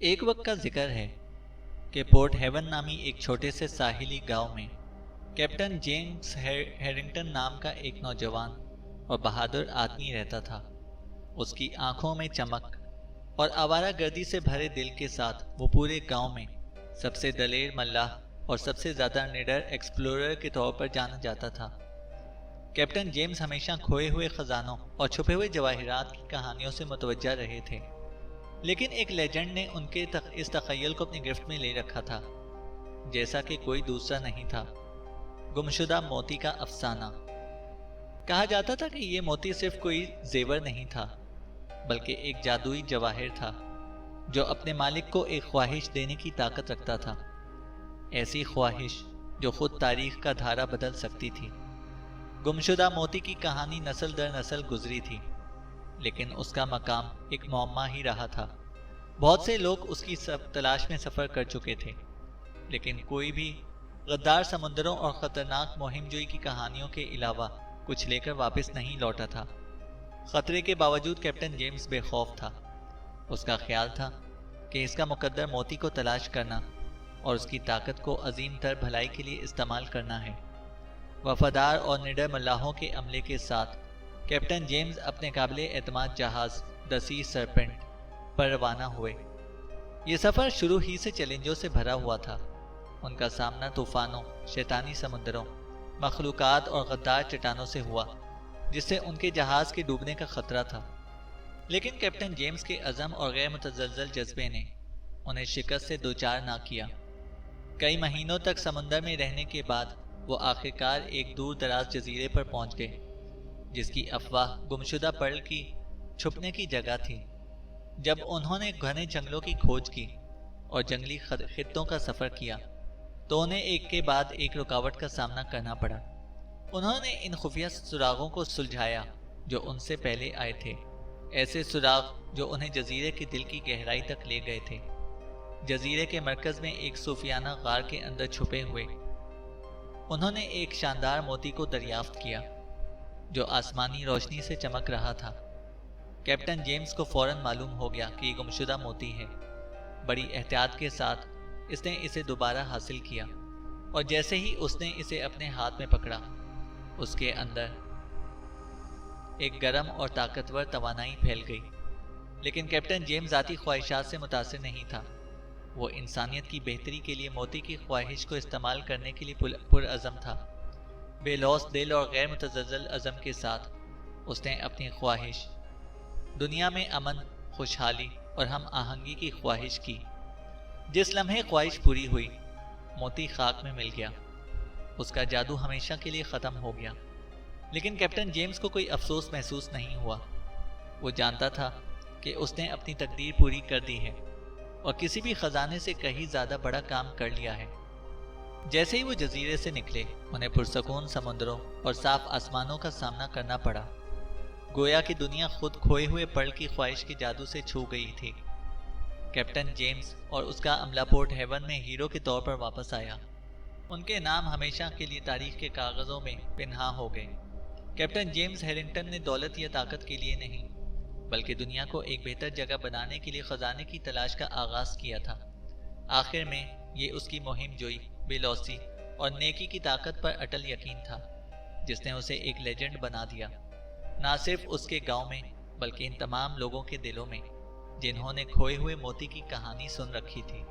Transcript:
ایک وقت کا ذکر ہے کہ پورٹ ہیون نامی ایک چھوٹے سے ساحلی گاؤں میں کیپٹن جیمز ہیرنگٹن نام کا ایک نوجوان اور بہادر آدمی رہتا تھا۔ اس کی آنکھوں میں چمک اور آوارہ گردی سے بھرے دل کے ساتھ وہ پورے گاؤں میں سب سے دلیر ملاح اور سب سے زیادہ نڈر ایکسپلورر کے طور پر جانا جاتا تھا۔ کیپٹن جیمز ہمیشہ کھوئے ہوئے خزانوں اور چھپے ہوئے جواہرات کی کہانیوں سے متوجہ رہے تھے، لیکن ایک لیجنڈ نے ان کے اس تخیل کو اپنی گرفت میں لے رکھا تھا جیسا کہ کوئی دوسرا نہیں تھا۔ گمشدہ موتی کا افسانہ۔ کہا جاتا تھا کہ یہ موتی صرف کوئی زیور نہیں تھا بلکہ ایک جادوئی جواہر تھا جو اپنے مالک کو ایک خواہش دینے کی طاقت رکھتا تھا، ایسی خواہش جو خود تاریخ کا دھارا بدل سکتی تھی۔ گمشدہ موتی کی کہانی نسل در نسل گزری تھی، لیکن اس کا مقام ایک معمہ ہی رہا تھا۔ بہت سے لوگ اس کی تلاش میں سفر کر چکے تھے، لیکن کوئی بھی غدار سمندروں اور خطرناک مہم جوئی کی کہانیوں کے علاوہ کچھ لے کر واپس نہیں لوٹا تھا۔ خطرے کے باوجود کیپٹن جیمز بے خوف تھا۔ اس کا خیال تھا کہ اس کا مقدر موتی کو تلاش کرنا اور اس کی طاقت کو عظیم تر بھلائی کے لیے استعمال کرنا ہے۔ وفادار اور نڈر ملاحوں کے عملے کے ساتھ کیپٹن جیمز اپنے قابل اعتماد جہاز دی سی سرپنٹ پر روانہ ہوئے۔ یہ سفر شروع ہی سے چیلنجوں سے بھرا ہوا تھا۔ ان کا سامنا طوفانوں، شیطانی سمندروں، مخلوقات اور غدار چٹانوں سے ہوا جس سے ان کے جہاز کے ڈوبنے کا خطرہ تھا، لیکن کیپٹن جیمز کے عزم اور غیر متزلزل جذبے نے انہیں شکست سے دوچار نہ کیا۔ کئی مہینوں تک سمندر میں رہنے کے بعد وہ آخرکار ایک دور دراز جزیرے پر پہنچ گئے جس کی افواہ گمشدہ پرل کی چھپنے کی جگہ تھی۔ جب انہوں نے گھنے جنگلوں کی کھوج کی اور جنگلی خطوں کا سفر کیا تو انہیں ایک کے بعد ایک رکاوٹ کا سامنا کرنا پڑا۔ انہوں نے ان خفیہ سراغوں کو سلجھایا جو ان سے پہلے آئے تھے، ایسے سراغ جو انہیں جزیرے کے دل کی گہرائی تک لے گئے تھے۔ جزیرے کے مرکز میں ایک صوفیانہ غار کے اندر چھپے ہوئے انہوں نے ایک شاندار موتی کو دریافت کیا جو آسمانی روشنی سے چمک رہا تھا۔ کیپٹن جیمز کو فوراً معلوم ہو گیا کہ یہ گمشدہ موتی ہے۔ بڑی احتیاط کے ساتھ اس نے اسے دوبارہ حاصل کیا، اور جیسے ہی اس نے اسے اپنے ہاتھ میں پکڑا، اس کے اندر ایک گرم اور طاقتور توانائی پھیل گئی۔ لیکن کیپٹن جیمز ذاتی خواہشات سے متاثر نہیں تھا۔ وہ انسانیت کی بہتری کے لیے موتی کی خواہش کو استعمال کرنے کے لیے پرعزم تھا۔ بے لوث دل اور غیر متزلزل عزم کے ساتھ اس نے اپنی خواہش، دنیا میں امن، خوشحالی اور ہم آہنگی کی خواہش کی۔ جس لمحے خواہش پوری ہوئی، موتی خاک میں مل گیا۔ اس کا جادو ہمیشہ کے لیے ختم ہو گیا، لیکن کیپٹن جیمز کو کوئی افسوس محسوس نہیں ہوا۔ وہ جانتا تھا کہ اس نے اپنی تقدیر پوری کر دی ہے اور کسی بھی خزانے سے کہیں زیادہ بڑا کام کر لیا ہے۔ جیسے ہی وہ جزیرے سے نکلے، انہیں پرسکون سمندروں اور صاف آسمانوں کا سامنا کرنا پڑا، گویا کہ دنیا خود کھوئے ہوئے پرل کی خواہش کے جادو سے چھو گئی تھی۔ کیپٹن جیمز اور اس کا عملہ پورٹ ہیون میں ہیرو کے طور پر واپس آیا۔ ان کے نام ہمیشہ کے لیے تاریخ کے کاغذوں میں پنہاں ہو گئے۔ کیپٹن جیمز ہیرنگٹن نے دولت یا طاقت کے لیے نہیں، بلکہ دنیا کو ایک بہتر جگہ بنانے کے لیے خزانے کی تلاش کا آغاز کیا تھا۔ آخر میں یہ اس کی مہم جوئی، بے لوثی اور نیکی کی طاقت پر اٹل یقین تھا جس نے اسے ایک لیجنڈ بنا دیا، نہ صرف اس کے گاؤں میں بلکہ ان تمام لوگوں کے دلوں میں جنہوں نے کھوئے ہوئے موتی کی کہانی سن رکھی تھی۔